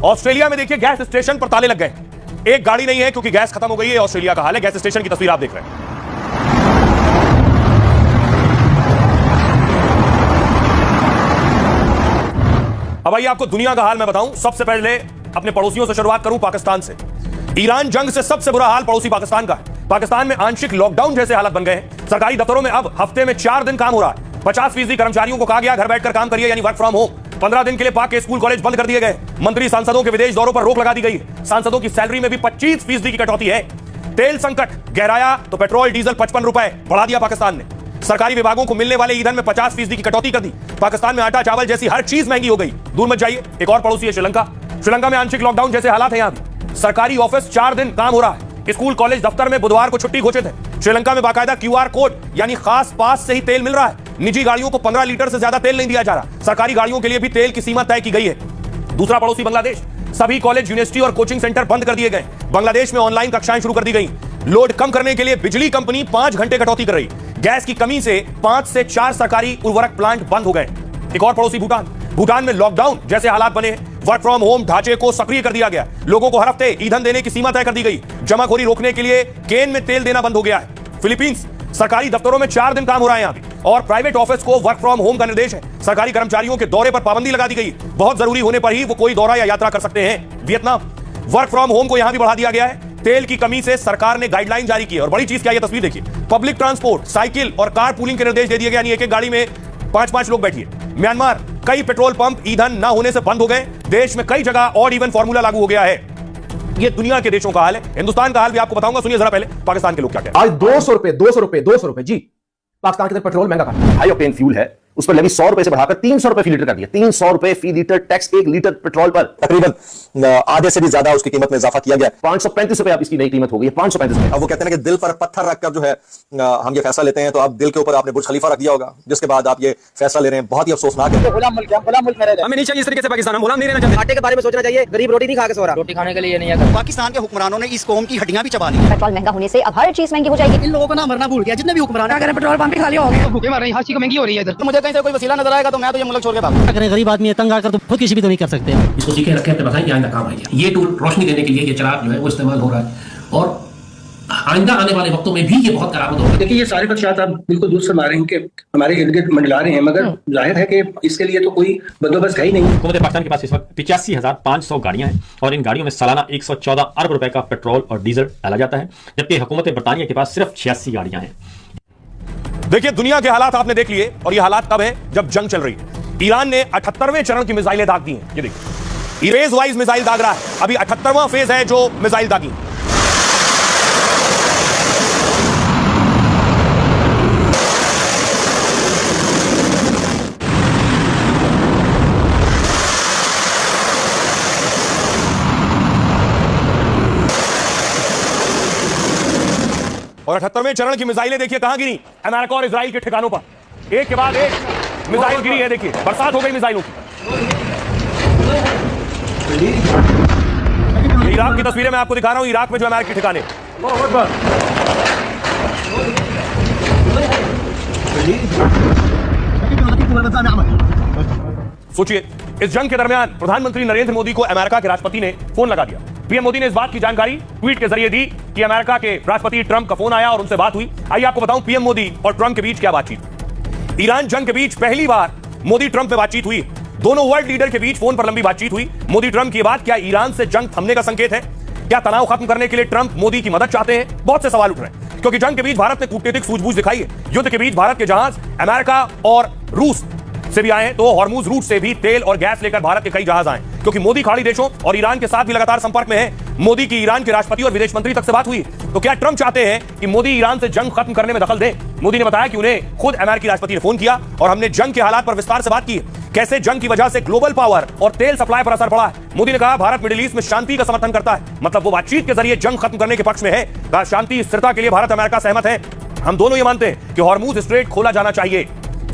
Australia में देखिए gas station पर ताले लग गए। एक गाड़ी नहीं है क्योंकि गैस खत्म हो गई है। ऑस्ट्रेलिया का हाल है। गैस स्टेशन की तस्वीर आप देख रहे हैं। अब आइए आपको दुनिया का हाल मैं बताऊं। सबसे पहले अपने पड़ोसियों से शुरुआत करूं, पाकिस्तान से। ईरान जंग से सबसे बुरा हाल पड़ोसी पाकिस्तान का है। पाकिस्तान में आंशिक लॉकडाउन जैसे हालात बन गए हैं। सरकारी दफ्तरों में अब हफ्ते में 4 दिन काम हो रहा है। 50% कर्मचारियों को कहा गया घर बैठकर काम करिए, यानी वर्क फ्रॉम होम। 15 दिन के लिए पाक के स्कूल कॉलेज बंद कर दिए गए। मंत्री सांसदों के विदेश दौरों पर रोक लगा दी गई। सांसदों की सैलरी में भी 25% की कटौती है। तेल संकट गहराया तो पेट्रोल डीजल 55 रुपए बढ़ा दिया पाकिस्तान ने। सरकारी विभागों को मिलने वाले ईंधन में 50% की कटौती कर दी। पाकिस्तान में आटा चावल जैसी हर चीज महंगी हो गई। दूर मत जाइए, एक और पड़ोसी है श्रीलंका। श्रीलंका में आंशिक लॉकडाउन जैसे हालात हैं। यहां भी सरकारी ऑफिस 4 दिन काम हो रहा है। स्कूल कॉलेज दफ्तर में बुधवार को छुट्टी घोषित है। श्रीलंका में बाकायदा QR कोड यानी खास पास से ही तेल मिल रहा है। निजी गाड़ियों को 15 लीटर से ज्यादा तेल नहीं दिया जा रहा। सरकारी गाड़ियों के लिए भी तेल की सीमा तय की गई है। दूसरा पड़ोसी बांग्लादेश। सभी कॉलेज, यूनिवर्सिटी और कोचिंग सेंटर बंद कर दिए गए। बांग्लादेश में ऑनलाइन कक्षाएं शुरू कर दी गई। लोड कम करने के लिए बिजली कंपनी 5 घंटे कटौती कर रही। गैस की कमी से 5 से 4 सरकारी उर्वरक प्लांट बंद हो गए। एक और पड़ोसी भूटान। भूटान में लॉकडाउन जैसे हालात बने। वर्क फ्रॉम होम ढांचे को सक्रिय कर दिया गया। लोगों को हर हफ्ते ईंधन देने की सीमा तय कर दी गई। जमाखोरी रोकने के लिए केन में तेल देना बंद हो गया है। फिलीपींस। सरकारी दफ्तरों में 4 दिन काम हो रहा है यहां भी। और प्राइवेट ऑफिस को वर्क फ्रॉम होम का निर्देश है। सरकारी कर्मचारियों के दौरे पर पाबंदी लगा दी गई। बहुत जरूरी होने पर ही वो कोई दौरा या यात्रा कर सकते हैं। वियतनाम। वर्क फ्रॉम होम को यहां भी बढ़ा दिया गया है। तेल की कमी से सरकार ने गाइडलाइन जारी की है। और बड़ी चीज क्या है, तस्वीर देखिए। पब्लिक ट्रांसपोर्ट, साइकिल और कार पूलिंग के निर्देश दे दिए गए, यानी एक गाड़ी में 5-5 लोग बैठिए। म्यांमार। कई पेट्रोल पंप ईंधन न होने से बंद हो गए। देश में कई जगह ऑड इवन फार्मूला लागू हो गया है। ये दुनिया के देशों का हाल है। हिंदुस्तान का हाल भी आपको बताऊंगा। सुनिए जरा पहले पाकिस्तान के लोग क्या कहते हैं। आज 200 रुपए जी पाकिस्तान के अंदर पेट्रोल महंगा कर। हाई ऑक्टेन फ्यूल है, उस पर लगी 100 रुपए से बढ़ाकर 300 रुपए फी लीटर कर दिया। 300 रुपए फी लीटर टैक्स 1 लीटर पेट्रोल पर। तकरीबन आधे से भी ज्यादा उसकी कीमत में इजाफा किया गया। 535 रुपए अब इसकी नई कीमत हो गई है। 535 रुपए। अब वो कहते हैं कि दिल पर पत्थर रखकर जो है हम ये फैसला लेते हैं, तो आप दिल के ऊपर आपने बुर्ज खलीफा रख दिया होगा, जिसके बाद आप ये फैसला ले रहे हैं। बहुत ही अफसोसनाक है। गुलाम मुल्क है, गुलाम मुल्क में रह रहे हैं। हमें नहीं चाहिए इस तरीके से पाकिस्तान। हम गुलाम नहीं रहना चाहते। आटे के बारे में सोचना चाहिए। गरीब रोटी नहीं खा के सो रहा। रोटी खाने के लिए नहीं है। पाकिस्तान के हुक्मरानों ने इस कौम की हड्डियां भी चबा ली। पेट्रोल महंगा होने से अब हर चीज महंगी हो जाएगी। इन लोगों को ना मरना भूल गया। जितने भी हुक्मरान अगर पेट्रोल पंप पे खाली होगी तो भूखे मर रहे हैं। हर चीज महंगी हो रही है इधर। मुझे कहीं से कोई वसीला नजर आएगा तो मैं तो ये मुल्क छोड़ के भागूं। अगर गरीब आदमी है, तंग आकर तो खुद किसी भी तो नहीं कर सकते। इसको सीखे रखे अपने बताएं, आइंदा काम आएगा। ये टूल रोशनी देने के लिए ये चिराग जो है वो इस्तेमाल हो रहा है और आइंदा आने वाले वक्तों में भी ये बहुत करामत होगा। देखिए, ये सारे पक्षात आप बिल्कुल दुरुस्त फरमा रहे हैं कि हमारे इर्द गिर्द मंडला रहे हैं, मगर जाहिर है कि इसके लिए तो कोई बंदोबस्त है ही नहीं। हुकूमत पाकिस्तान के पास इस वक्त 85,500 गाड़ियां हैं और इन गाड़ियों में सालाना 114 अरब रुपए का पेट्रोल और डीजल डाला जाता है, जबकि हुकूमत बरतानिया के पास सिर्फ 86 गाड़ियां हैं। देखिए दुनिया के हालात आपने देख लिए। और ये हालात कब है, जब जंग चल रही है। ईरान ने 78वें चरण की मिसाइलें दाग दी हैं। ये देखिए, फेज वाइज मिसाइल दाग रहा है। अभी 78वां फेज है जो मिसाइल दागी। और 78वें चरण की मिसाइलें देखिए कहां गिरी, अमेरिका और इजराइल के ठिकानों पर। एक के बाद एक मिसाइल गिरी है। देखिए बरसात हो गई मिसाइलों की। इराक की तस्वीरें मैं आपको दिखा रहा हूं। इराक में जो अमेरिकी ठिकाने, सोचिए इस जंग के दरमियान प्रधानमंत्री नरेंद्र मोदी को अमेरिका के राष्ट्रपति ने फोन लगा दिया। पीएम मोदी ने इस बात की जानकारी ट्वीट के जरिए दी कि अमेरिका के राष्ट्रपति ट्रंप का फोन आया और उनसे बात हुई। आइए आपको बताऊं पीएम मोदी और ट्रंप के बीच क्या बातचीत। ईरान जंग के बीच पहली बार मोदी ट्रंप में बातचीत हुई। दोनों वर्ल्ड लीडर के बीच फोन पर लंबी बातचीत हुई। मोदी ट्रंप की बात क्या ईरान से जंग थमने का संकेत है? क्या तनाव खत्म करने के लिए ट्रंप मोदी की मदद चाहते हैं? बहुत से सवाल उठ रहे हैं, क्योंकि जंग के बीच भारत ने कूटनीतिक सूझबूझ दिखाई है। युद्ध के बीच भारत के जहाज अमेरिका और रूस से भी आए हैं, तो हॉर्मुज रूट से भी तेल और गैस लेकर भारत के कई जहाज आए, क्योंकि मोदी खाड़ी देशों और ईरान के साथ भी लगातार संपर्क में है। मोदी की ईरान के राष्ट्रपति और विदेश मंत्री तक से बात हुई। तो क्या ट्रंप चाहते हैं कि मोदी ईरान से जंग खत्म करने में दखल दें? मोदी ने बताया कि उन्हें खुद अमेरिकी राष्ट्रपति ने फोन किया और हमने जंग के हालात पर विस्तार से बात की, कैसे जंग की वजह से ग्लोबल पावर और तेल सप्लाई पर असर पड़ा है। मोदी ने कहा भारत मिडिल ईस्ट में शांति का समर्थन करता है, मतलब वो बातचीत के जरिए जंग खत्म करने के पक्ष में है। कहा शांति स्थिरता के लिए भारत अमेरिका सहमत है। हम दोनों ये मानते हैं कि हॉर्मुज स्ट्रेट खोला जाना चाहिए।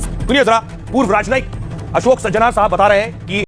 सुनिए जरा, पूर्व राजनयिक अशोक सज्जनर साहब बता रहे हैं कि